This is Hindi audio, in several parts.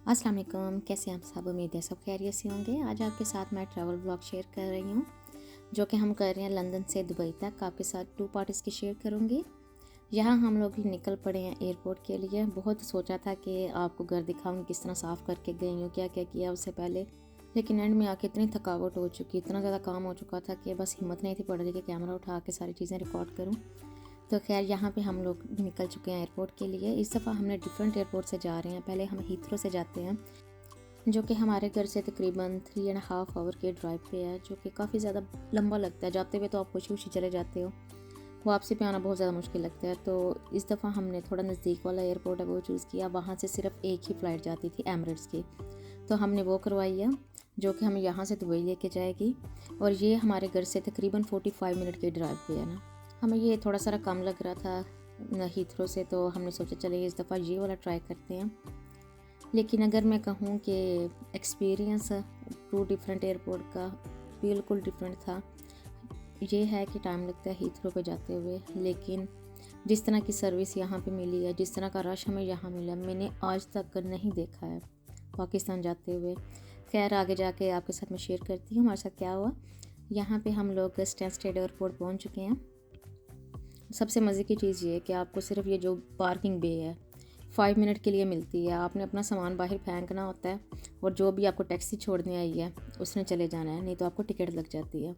अस्सलाम वालेकुम, कैसे हैं आप सब। उम्मीद है सब खैरियत से होंगे। आज आपके साथ मैं ट्रैवल ब्लॉग शेयर कर रही हूँ जो कि हम कर रहे हैं लंदन से दुबई तक। आपके साथ 2 पार्ट इसकी शेयर करूँगी। यहाँ हम लोग निकल पड़े हैं एयरपोर्ट के लिए। बहुत सोचा था कि आपको घर दिखाऊंगी किस तरह साफ़ करके गई हूँ, क्या क्या किया उससे पहले, लेकिन एंड में आके इतनी थकावट हो चुकी, इतना ज़्यादा काम हो चुका था कि बस हिम्मत नहीं थी पड़ रही कि कैमरा उठा के सारी चीज़ें रिकॉर्ड करूँ। तो खैर यहाँ पे हम लोग निकल चुके हैं एयरपोर्ट के लिए। इस दफ़ा हमने डिफरेंट एयरपोर्ट से जा रहे हैं। पहले हम हीथ्रो से जाते हैं जो कि हमारे घर से तकरीबन 3.5 आवर के ड्राइव पे है, जो कि काफ़ी ज़्यादा लंबा लगता है। जाते हुए तो आप खुशी खुशी चले जाते हो, वापसी पे आना बहुत ज़्यादा मुश्किल लगता है। तो इस दफ़ा हमने थोड़ा नज़दीक वाला एयरपोर्ट है वो चूज़ किया। वहाँ से सिर्फ एक ही फ़्लाइट जाती थी एमिरेट्स की, तो हमने वो करवाई है जो कि हमें यहाँ से दुबई लेके जाएगी। और ये हमारे घर से तकरीबन 45 मिनट के ड्राइव पे है ना। हमें ये थोड़ा सा कम लग रहा था हीथ्रो से, तो हमने सोचा चले इस दफ़ा ये वाला ट्राई करते हैं। लेकिन अगर मैं कहूँ कि एक्सपीरियंस 2 डिफरेंट एयरपोर्ट का बिल्कुल डिफरेंट था। ये है कि टाइम लगता है हीथ्रो पे जाते हुए, लेकिन जिस तरह की सर्विस यहाँ पे मिली है, जिस तरह का रश हमें यहाँ मिला, मैंने आज तक नहीं देखा है पाकिस्तान जाते हुए। खैर आगे जाके आपके साथ मैं शेयर करती हूँ हमारे साथ क्या हुआ। यहाँ पे हम लोग स्टेड एयरपोर्ट पहुँच चुके हैं। सबसे मज़े की चीज़ ये है कि आपको सिर्फ ये जो पार्किंग बे है 5 मिनट के लिए मिलती है। आपने अपना सामान बाहर फेंकना होता है और जो भी आपको टैक्सी छोड़ने आई है उसने चले जाना है, नहीं तो आपको टिकट लग जाती है।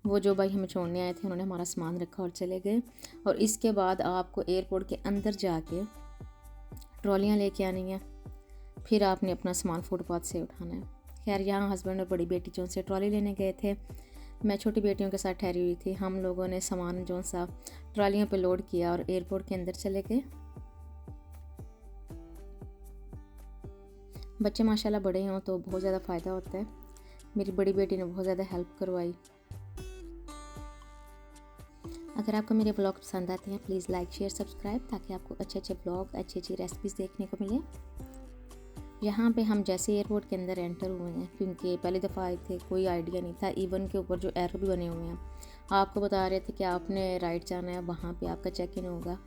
वो जो भाई हमें छोड़ने आए थे उन्होंने हमारा सामान रखा और चले गए। और इसके बाद आपको एयरपोर्ट के अंदर जाके ट्रॉलियाँ लेके आनी है, फिर आपने अपना सामान फुटपाथ से उठाना है। खैर यहाँ हस्बैंड और बड़ी बेटी जो से ट्रॉली लेने गए थे, मैं छोटी बेटियों के साथ ठहरी हुई थी। हम लोगों ने सामान जो सा ट्रॉलियों पे लोड किया और एयरपोर्ट के अंदर चले गए। बच्चे माशाल्लाह बड़े हों तो बहुत ज़्यादा फ़ायदा होता है। मेरी बड़ी बेटी ने बहुत ज़्यादा हेल्प करवाई। अगर आपको मेरे ब्लॉग पसंद आते हैं प्लीज़ लाइक शेयर सब्सक्राइब, ताकि आपको अच्छे अच्छे ब्लॉग अच्छी अच्छी रेसिपीज़ देखने को मिले। यहाँ पे हम जैसे एयरपोर्ट के अंदर एंटर हुए हैं, क्योंकि पहली दफ़ा आए थे कोई आइडिया नहीं था। इवन के ऊपर जो एरो भी बने हुए हैं आपको बता रहे थे कि आपने राइट जाना है, वहाँ पे आपका चेक इन होगा।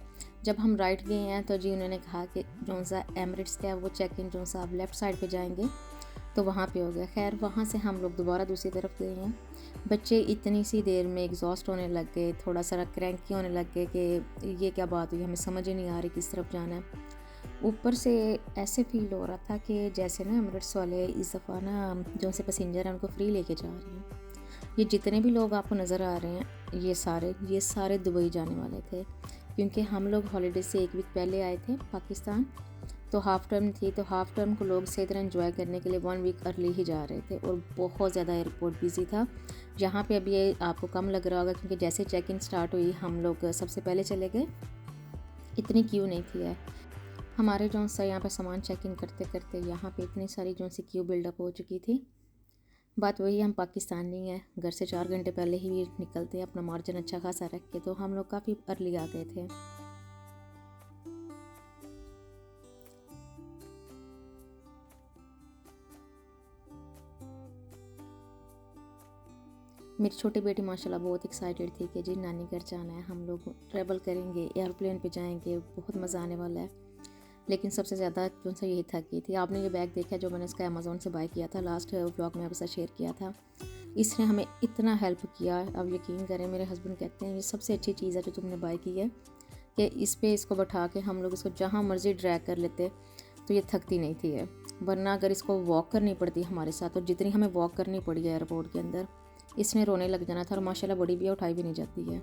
जब हम राइट गए हैं तो जी उन्होंने कहा कि जो सा एमिरेट्स का है वो चेक इन जो सा आप लेफ़्ट साइड पे जाएंगे तो वहाँ पे हो गया। खैर वहाँ से हम लोग दोबारा दूसरी तरफ गए हैं। बच्चे इतनी सी देर में एग्जॉस्ट होने लग गए, थोड़ा सा क्रैंकी होने लग गए कि ये क्या बात हुई, हमें समझ ही नहीं आ रही किस तरफ जाना है। ऊपर से ऐसे फील हो रहा था कि जैसे ना एमिरेट्स वाले इस दफ़ा ना जो से पैसेंजर हैं उनको फ्री लेके जा रहे हैं। ये जितने भी लोग आपको नज़र आ रहे हैं ये सारे दुबई जाने वाले थे, क्योंकि हम लोग हॉलीडे से 1 वीक पहले आए थे पाकिस्तान। तो हाफ़ टर्म थी, तो हाफ़ टर्म को लोग सही तरह एंजॉय करने के लिए 1 वीक अर्ली ही जा रहे थे और बहुत ज़्यादा एयरपोर्ट बिजी था। यहाँ पे अभी ये आपको कम लग रहा होगा क्योंकि जैसे चेक इन स्टार्ट हुई हम लोग सबसे पहले चले गए। इतनी क्यू नहीं थी है। हमारे जो सा यहाँ पे सामान चेक इन करते करते यहाँ पे इतनी सारी जो सी क्यू बिल्डअप हो चुकी थी। बात वही, हम पाकिस्तानी हैं, घर से 4 घंटे पहले ही निकलते हैं अपना मार्जिन अच्छा खासा रख के, तो हम लोग काफ़ी अर्ली आ गए थे। मेरी छोटी बेटी माशाल्लाह बहुत एक्साइटेड थी कि जी नानी घर जाना है, हम लोग ट्रैवल करेंगे, एयरप्लेन पे जाएंगे, बहुत मज़ा आने वाला है। लेकिन सबसे ज़्यादा जो सा यही थकी थी। आपने ये बैग देखा जो मैंने इसका अमेज़ोन से बाय किया था, लास्ट व्लॉग में आपके साथ शेयर किया था। इसने हमें इतना हेल्प किया, अब यकीन करें मेरे हस्बैंड कहते हैं ये सबसे अच्छी चीज़ है जो तुमने बाय की है, कि इस पे इसको बैठा के हम लोग इसको जहाँ मर्ज़ी ड्रैग कर लेते तो ये थकती नहीं थी है। वरना अगर इसको वॉक करनी पड़ती हमारे साथ, और जितनी हमें वॉक करनी पड़ी है एयरपोर्ट के अंदर, इसने रोने लग जाना था। और माशाल्लाह बड़ी भी उठाई भी नहीं जाती है।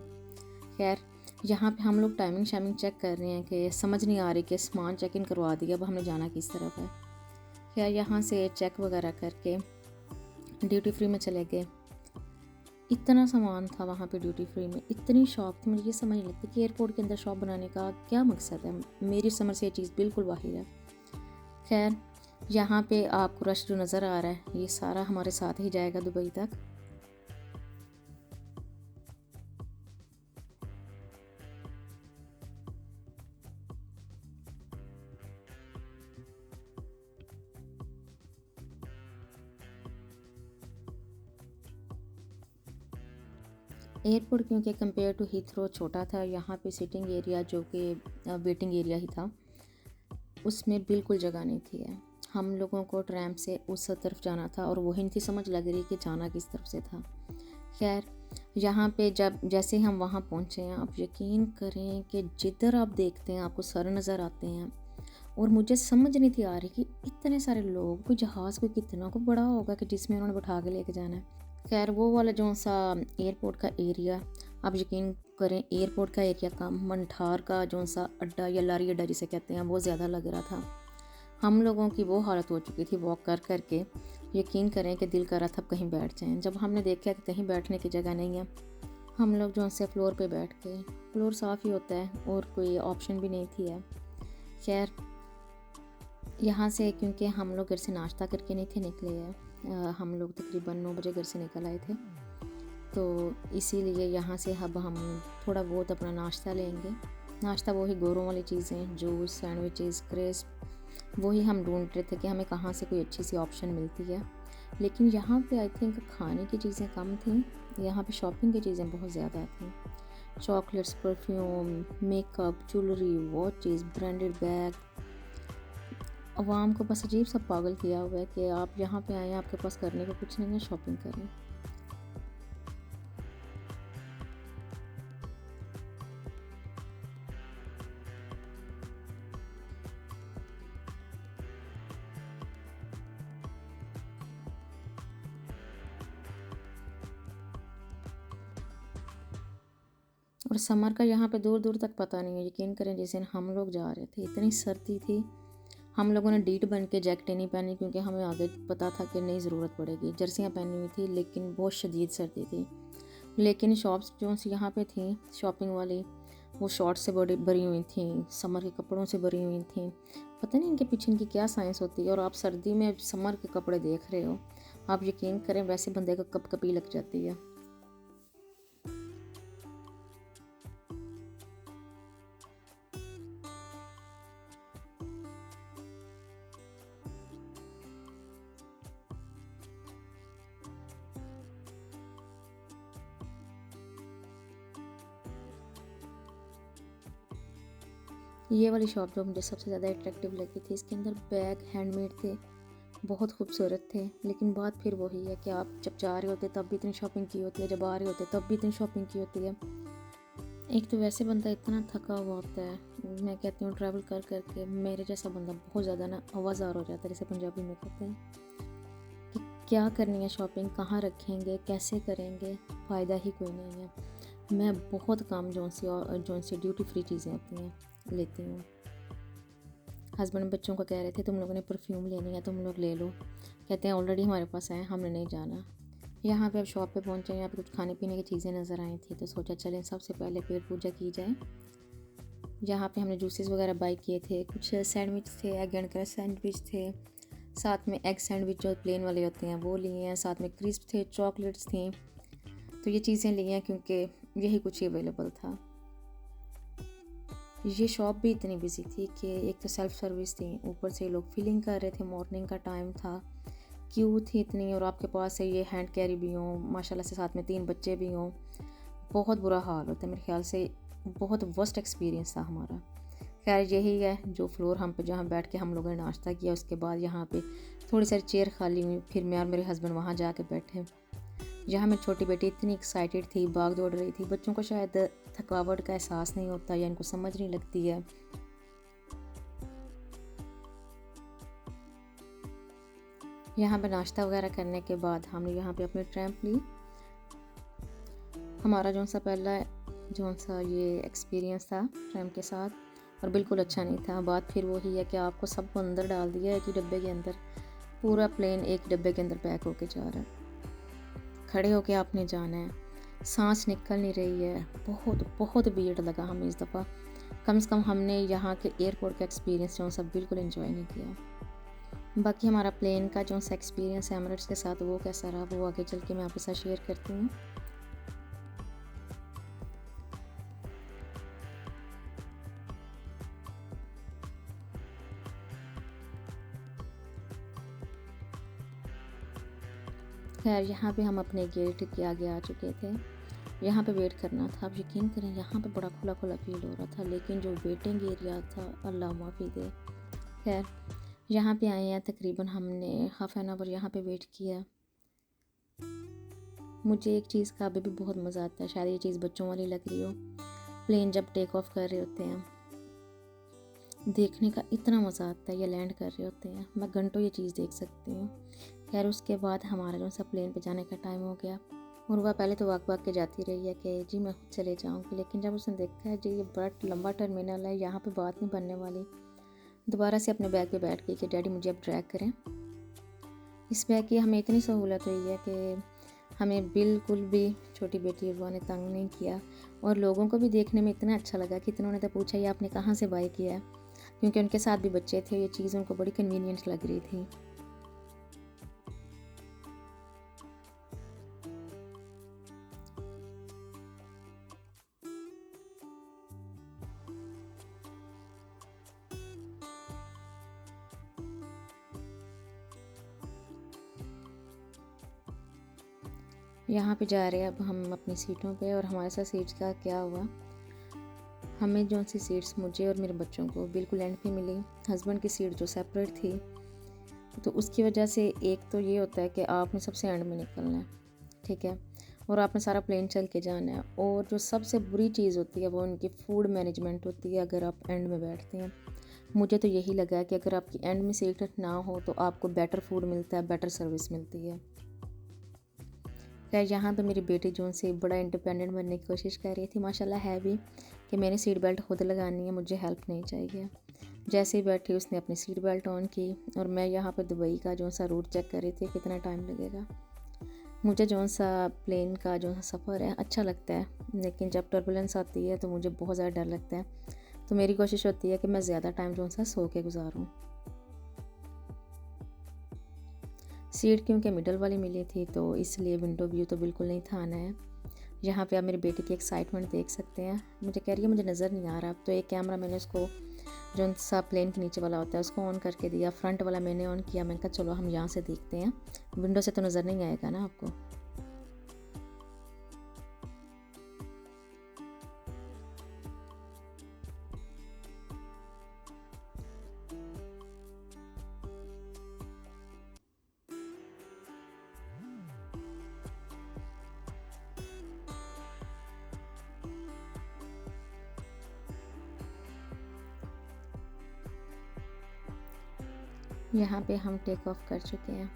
खैर यहाँ पे हम लोग टाइमिंग शाइमिंग चेक कर रहे हैं कि समझ नहीं आ रही कि सामान चेक इन करवा दिया, अब हमने जाना किस तरफ है। खैर यहाँ से चेक वगैरह करके ड्यूटी फ्री में चले गए। इतना सामान था वहाँ पे ड्यूटी फ्री में, इतनी शॉप थी, मुझे ये समझ नहीं लगती कि एयरपोर्ट के अंदर शॉप बनाने का क्या मकसद है। मेरी समझ से ये चीज़ बिल्कुल बाहर है। खैर यहाँ पे आपको रश जो नज़र आ रहा है ये सारा हमारे साथ ही जाएगा दुबई तक। एयरपोर्ट क्योंकि कंपेयर टू हीथ्रो छोटा था, यहाँ पे सिटिंग एरिया जो कि वेटिंग एरिया ही था, उसमें बिल्कुल जगह नहीं थी है। हम लोगों को ट्रैम से उस तरफ जाना था और वही नहीं थी समझ लग रही कि जाना किस तरफ से था। खैर यहाँ पे जब जैसे हम वहाँ पहुँचे हैं, आप यकीन करें कि जिधर आप देखते हैं आपको सर नज़र आते हैं। और मुझे समझ नहीं थी आ रही कि इतने सारे लोग, कोई जहाज़ कोई कितना को बड़ा होगा कि जिसमें उन्होंने बैठा के लेके जाना है। खैर वो वाला जो सा एयरपोर्ट का एरिया, आप यकीन करें एयरपोर्ट का एरिया का मंठार का जो सा अड्डा या लारी अड्डा जिसे कहते हैं वो ज़्यादा लग रहा था। हम लोगों की वो हालत हो चुकी थी वॉक कर कर के, यकीन करें कि दिल कर रहा था कहीं बैठ जाएं। जब हमने देखा कि कहीं बैठने की जगह नहीं है, हम लोग जो से फ्लोर पे बैठ गए। फ्लोर साफ़ ही होता है और कोई ऑप्शन भी नहीं थी है। खैर यहाँ से क्योंकि हम लोग घर से नाश्ता करके नहीं थे निकले हैं, हम लोग तकरीबन 9 बजे घर से निकल आए थे, तो इसीलिए यहाँ से अब हम थोड़ा बहुत अपना नाश्ता लेंगे। नाश्ता वही गोरों वाली चीज़ें, जूस, सैंडविचेस, क्रिस्प, वही हम ढूंढ रहे थे कि हमें कहाँ से कोई अच्छी सी ऑप्शन मिलती है। लेकिन यहाँ पे आई थिंक खाने की चीज़ें कम थी, यहाँ पे शॉपिंग की चीज़ें बहुत ज़्यादा थी। Chocolates, perfume, makeup, jewellery, watches, branded bag. अवाम को बस अजीब सा पागल किया हुआ है कि आप यहाँ पे आए, आपके पास करने को कुछ नहीं है, शॉपिंग करें। और समर का यहाँ पे दूर दूर तक पता नहीं है। यकीन करें जिस दिन हम लोग जा रहे थे इतनी सर्दी थी, हम लोगों ने डीट बन के जैकेटें नहीं पहनी क्योंकि हमें आगे पता था कि नहीं ज़रूरत पड़ेगी। जर्सियाँ पहनी हुई थी लेकिन बहुत शदीद सर्दी थी। लेकिन शॉप्स जो यहाँ पे थी शॉपिंग वाली, वो शॉर्ट से भरी हुई थी, समर के कपड़ों से भरी हुई थी। पता नहीं इनके पीछे इनकी क्या साइंस होती है। और आप सर्दी में समर के कपड़े देख रहे हो, आप यकीन करें वैसे बंदे को कप कपी लग जाती है। ये वाली शॉप जो मुझे सबसे ज़्यादा अट्रैक्टिव लगी थी, इसके अंदर बैग हैंडमेड थे, बहुत खूबसूरत थे। लेकिन बात फिर वही है कि आप जब जा रहे होते तब भी इतनी शॉपिंग की होती है, जब आ रहे होते तब भी इतनी शॉपिंग की होती है। एक तो वैसे बंदा इतना थका हुआ होता है, मैं कहती हूँ ट्रैवल कर करके मेरे जैसा बंदा बहुत ज़्यादा ना आवाज़ार हो जाता है, जैसे पंजाबी में कहते हैं कि क्या करनी है शॉपिंग, कहाँ रखेंगे, कैसे करेंगे, फ़ायदा ही कोई नहीं है। मैं बहुत कम जो सी ड्यूटी फ्री चीज़ें होती हैं लेती हूँ। हस्बैंड बच्चों को कह रहे थे तुम लोगों ने परफ्यूम लेनी है तुम लोग ले लो, कहते हैं ऑलरेडी हमारे पास है, हमने नहीं जाना। यहाँ पे अब शॉप पे पहुँचे, यहाँ पे कुछ खाने पीने की चीज़ें नज़र आई थी तो सोचा चलें सबसे पहले पेट पूजा की जाए। यहाँ पे हमने जूसेस वगैरह बाई किए थे, कुछ सैंडविच थे, एग एंड क्रस्ट सैंडविच थे, साथ में एग सैंडविच जो प्लेन वाले होते हैं वो लिए हैं, साथ में क्रिस्प थे, चॉकलेट्स थी। तो ये चीज़ें ली हैं क्योंकि यही कुछ अवेलेबल था। ये शॉप भी इतनी बिजी थी कि एक तो सेल्फ सर्विस थी, ऊपर से लोग फीलिंग कर रहे थे, मॉर्निंग का टाइम था, क्यू थी इतनी, और आपके पास से ये हैंड कैरी भी हों माशाल्लाह से, साथ में 3 बच्चे भी हों, बहुत बुरा हाल होता है। मेरे ख्याल से बहुत वर्स्ट एक्सपीरियंस था हमारा। खैर यही है जो फ्लोर हम पे जहाँ बैठ के हम लोगों ने नाश्ता किया, उसके बाद यहाँ पे थोड़ी सारी चेयर खाली हुई, फिर मैं और मेरे हस्बैंड वहाँ जा के बैठे। जहाँ मेरी छोटी बेटी इतनी एक्साइटेड थी, भाग दौड़ रही थी। बच्चों को शायद थकावट का एहसास नहीं होता या इनको समझ नहीं लगती है। यहाँ पे नाश्ता वगैरह करने के बाद हमने यहाँ पे अपनी ट्रैम्प ली। हमारा जो सा पहला जो सा ये एक्सपीरियंस था ट्रैम्प के साथ, और बिल्कुल अच्छा नहीं था। बात फिर वही है कि आपको सबको अंदर डाल दिया एक ही डब्बे के अंदर, पूरा प्लेन एक डब्बे के अंदर पैक होके जा रहा है, खड़े होके आपने जाना है, सांस निकल नहीं रही है। बहुत बहुत वियर्ड लगा हमें इस दफ़ा। कम से कम हमने यहाँ के एयरपोर्ट का एक्सपीरियंस जो सब बिल्कुल एंजॉय नहीं किया। बाकी हमारा प्लेन का जो सा एक्सपीरियंस है एमिरेट्स के साथ वो कैसा रहा वो आगे चल के मैं आपके साथ शेयर करती हूँ। खैर यहाँ पे हम अपने गेट के आगे आ चुके थे, यहाँ पे वेट करना था। आप यकीन करें यहाँ पे बड़ा खुला खुला फील हो रहा था, लेकिन जो वेटिंग एरिया था अल्लाह माफ़ी दे। खैर यहाँ पे आए हैं, तकरीबन हमने हाफ़ एन आवर यहाँ पे वेट किया। मुझे एक चीज़ का अभी भी बहुत मज़ा आता है, शायद ये चीज़ बच्चों वाली लग रही हो, प्लेन जब टेक ऑफ कर रहे होते हैं देखने का इतना मज़ा आता है, या लैंड कर रहे होते हैं, मैं घंटों ये चीज़ देख सकती हूँ। खैर उसके बाद हमारा जो सा प्लेन पे जाने का टाइम हो गया, और वह पहले तो भाग भाग के जाती रही है कि जी मैं खुद चले जाऊँगी, लेकिन जब उसने देखा है जी ये बड़ा लंबा टर्मिनल है, यहाँ पे बात नहीं बनने वाली, दोबारा से अपने बैग पे बैठ गई कि डैडी मुझे अब ड्रैग करें। इस बैग की हमें इतनी सहूलत हुई है कि हमें बिल्कुल भी छोटी बेटी रुआ ने तंग नहीं किया, और लोगों को भी देखने में इतना अच्छा लगा कि इतनों ने तो पूछा ये आपने कहाँ से बाय किया है, क्योंकि उनके साथ भी बच्चे थे, ये चीज़ उनको बड़ी कन्वीनियंट लग रही थी। यहाँ पे जा रहे हैं अब हम अपनी सीटों पे, और हमारे साथ सीट्स का क्या हुआ, हमें जो सी सीट्स मुझे और मेरे बच्चों को बिल्कुल एंड पे मिली, हस्बैंड की सीट जो सेपरेट थी, तो उसकी वजह से एक तो ये होता है कि आपने सबसे एंड में निकलना है, ठीक है, और आपने सारा प्लेन चल के जाना है, और जो सबसे बुरी चीज़ होती है वो उनकी फूड मैनेजमेंट होती है अगर आप एंड में बैठते हैं। मुझे तो यही लगा है कि अगर आपकी एंड में सीट ना हो तो आपको बेटर फूड मिलता है, बेटर सर्विस मिलती है। खैर यहाँ पे मेरी बेटी जो से बड़ा इंडिपेंडेंट बनने की कोशिश कर रही थी, माशाल्लाह है भी, कि मैंने सीट बेल्ट खुद लगानी है, मुझे हेल्प नहीं चाहिए। जैसे ही बैठी उसने अपनी सीट बेल्ट ऑन की, और मैं यहाँ पर दुबई का जो सा रूट चेक कर रही थी कितना टाइम लगेगा। मुझे जो सा प्लेन का जो सफ़र है अच्छा लगता है, लेकिन जब टर्बुलेंस आती है तो मुझे बहुत ज़्यादा डर लगता है, तो मेरी कोशिश होती है कि मैं ज़्यादा टाइम जो सा सो के गुजारूँ। सीट क्योंकि मिडल वाली मिली थी तो इसलिए विंडो व्यू तो बिल्कुल नहीं था आना है। यहाँ पे आप मेरी बेटी की एक्साइटमेंट देख सकते हैं, मुझे कह रही है मुझे नज़र नहीं आ रहा। तो एक कैमरा मैंने उसको जो सा प्लेन के नीचे वाला होता है उसको ऑन करके दिया, फ्रंट वाला मैंने ऑन किया, मैंने कहा चलो हम यहाँ से देखते हैं, विंडो से तो नज़र नहीं आएगा ना आपको। यहाँ पे हम टेक ऑफ कर चुके हैं,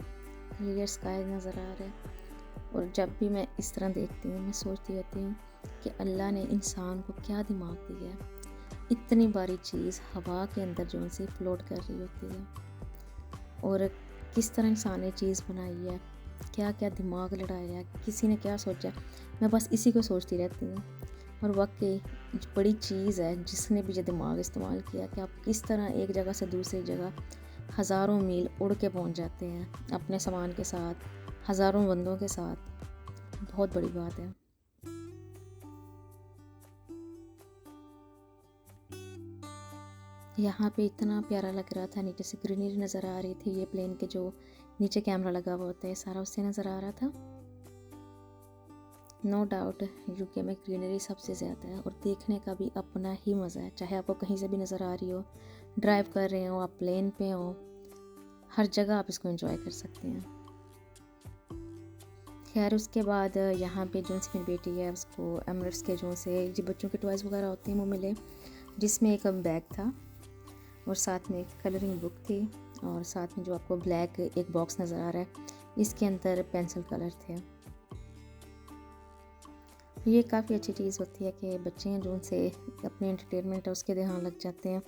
क्लियर स्काई नज़र आ रहा है, और जब भी मैं इस तरह देखती हूँ मैं सोचती रहती हूँ कि अल्लाह ने इंसान को क्या दिमाग दिया है, इतनी बारी चीज़ हवा के अंदर जो सी फ्लोट कर रही होती है, और किस तरह इंसान ने चीज़ बनाई है, क्या क्या दिमाग लड़ाया है, किसी ने क्या सोचा। मैं बस इसी को सोचती रहती हूँ, और वाकई बड़ी चीज़ है जिसने भी ये दिमाग इस्तेमाल किया कि आप किस तरह एक जगह से दूसरी जगह हज़ारों मील उड़ के पहुँच जाते हैं अपने सामान के साथ, हज़ारों बंदों के साथ, बहुत बड़ी बात है। यहाँ पे इतना प्यारा लग रहा था, नीचे से ग्रीनरी नज़र आ रही थी, ये प्लेन के जो नीचे कैमरा लगा हुआ होता है सारा उससे नज़र आ रहा था। नो डाउट यूके में ग्रीनरी सबसे ज़्यादा है, और देखने का भी अपना ही मज़ा है, चाहे आपको कहीं से भी नज़र आ रही हो, ड्राइव कर रहे हो, आप प्लेन पे हो, हर जगह आप इसको एंजॉय कर सकते हैं। खैर उसके बाद यहाँ पे जो सी मेरी बेटी है उसको एमरेट्स के जो से जो बच्चों के टॉयज़ वगैरह होते हैं वो मिले, जिसमें एक बैग था और साथ में एक कलरिंग बुक थी, और साथ में जो आपको ब्लैक एक बॉक्स नज़र आ रहा है इसके अंदर पेंसिल कलर थे। ये काफ़ी अच्छी चीज़ होती है कि बच्चे हैं जो उनसे अपने एंटरटेनमेंट है उसके ध्यान लग जाते हैं,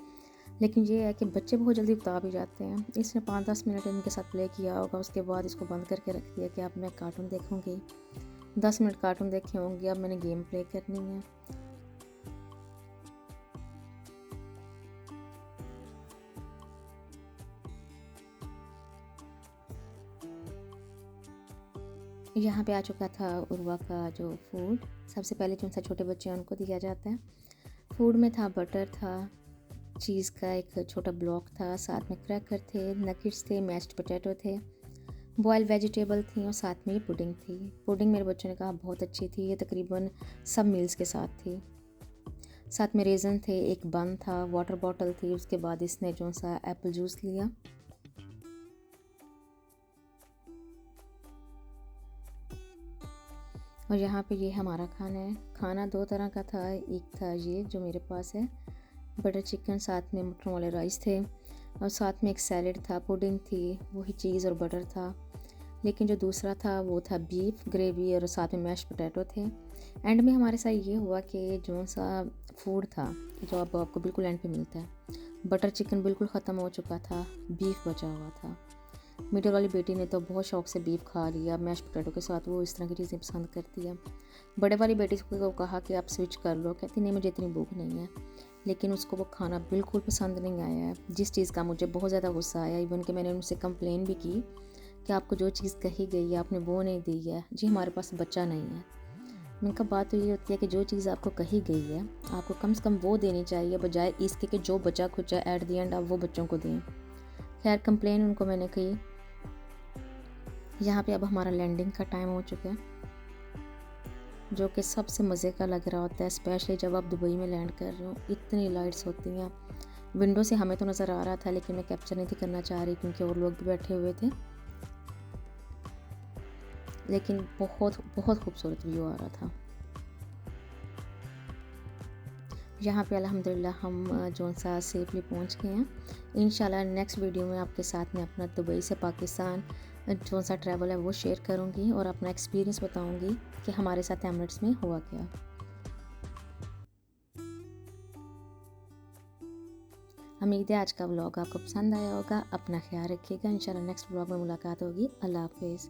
लेकिन ये है कि बच्चे बहुत जल्दी उतार भी जाते हैं। इसने 5-10 मिनट इनके साथ प्ले किया होगा, उसके बाद इसको बंद करके रख दिया कि अब मैं कार्टून देखूँगी। 10 मिनट कार्टून देखे होंगे, अब मैंने गेम प्ले करनी है। यहाँ पे आ चुका था उर्वा का जो फूड, सबसे पहले जो सा छोटे बच्चे हैं उनको दिया जाता है। फूड में था बटर था, चीज़ का एक छोटा ब्लॉक था, साथ में क्रैकर थे, नगेट्स थे, मैश्ड पोटैटो थे, बॉयल वेजिटेबल थी, और साथ में ये पुडिंग थी। पुडिंग मेरे बच्चों ने कहा बहुत अच्छी थी, ये तकरीबन सब मील्स के साथ थी। साथ में रेज़न थे, एक बन था, वाटर बॉटल थी, उसके बाद इसने जो सा एप्पल जूस लिया। और यहाँ पे ये हमारा खाना है। खाना दो तरह का था, एक था ये जो मेरे पास है बटर चिकन, साथ में मटरों वाले राइस थे और साथ में एक सैलेड था, पुडिंग थी, वही चीज़ और बटर था। लेकिन जो दूसरा था वो था बीफ ग्रेवी और साथ में मैश पोटैटो थे। एंड में हमारे साथ ये हुआ कि जो सा फूड था जो अब आपको बिल्कुल एंड पे मिलता है, बटर चिकन बिल्कुल ख़त्म हो चुका था, बीफ बचा हुआ था। मिडिल वाली बेटी ने तो बहुत शौक से बीफ खा लिया मैश पोटैटो के साथ, वो इस तरह की चीज़ें पसंद करती है। बड़े वाली बेटी को कहा कि आप स्विच कर लो, कहती नहीं मुझे इतनी भूख नहीं है। लेकिन उसको वो खाना बिल्कुल पसंद नहीं आया है, जिस चीज़ का मुझे बहुत ज़्यादा गुस्सा आया। इवन कि मैंने उनसे कंप्लेन भी की कि आपको जो चीज़ कही गई है आपने वो नहीं दी है। जी हमारे पास बच्चा नहीं है। मैंने कहा बात तो ये होती है कि जो चीज़ आपको कही गई है आपको कम से कम वो देनी चाहिए, बजाय इसके कि जो बचा खुचा एट दी एंड आप वो बच्चों को दें। खैर कंप्लेन उनको मैंने की। यहाँ पे अब हमारा लैंडिंग का टाइम हो चुका है, जो कि सबसे मज़े का लग रहा होता है, स्पेशली जब आप दुबई में लैंड कर रहे हो। इतनी लाइट्स होती हैं, विंडो से हमें तो नज़र आ रहा था लेकिन मैं कैप्चर नहीं थी करना चाह रही क्योंकि और लोग भी बैठे हुए थे। लेकिन बहुत बहुत खूबसूरत व्यू आ रहा था। यहाँ पे अल्हम्दुलिल्लाह हम जो सा सेफली पहुँच गए हैं। इंशाल्लाह नेक्स्ट वीडियो में आपके साथ में अपना दुबई से पाकिस्तान जो सा ट्रैवल है वो शेयर करूँगी और अपना एक्सपीरियंस बताऊँगी कि हमारे साथ एमिरेट्स में हुआ क्या। उम्मीद है आज का व्लॉग आपको पसंद आया होगा। अपना ख्याल रखिएगा। इंशाल्लाह नेक्स्ट व्लॉग में मुलाकात होगी। अल्लाह हाफिज़।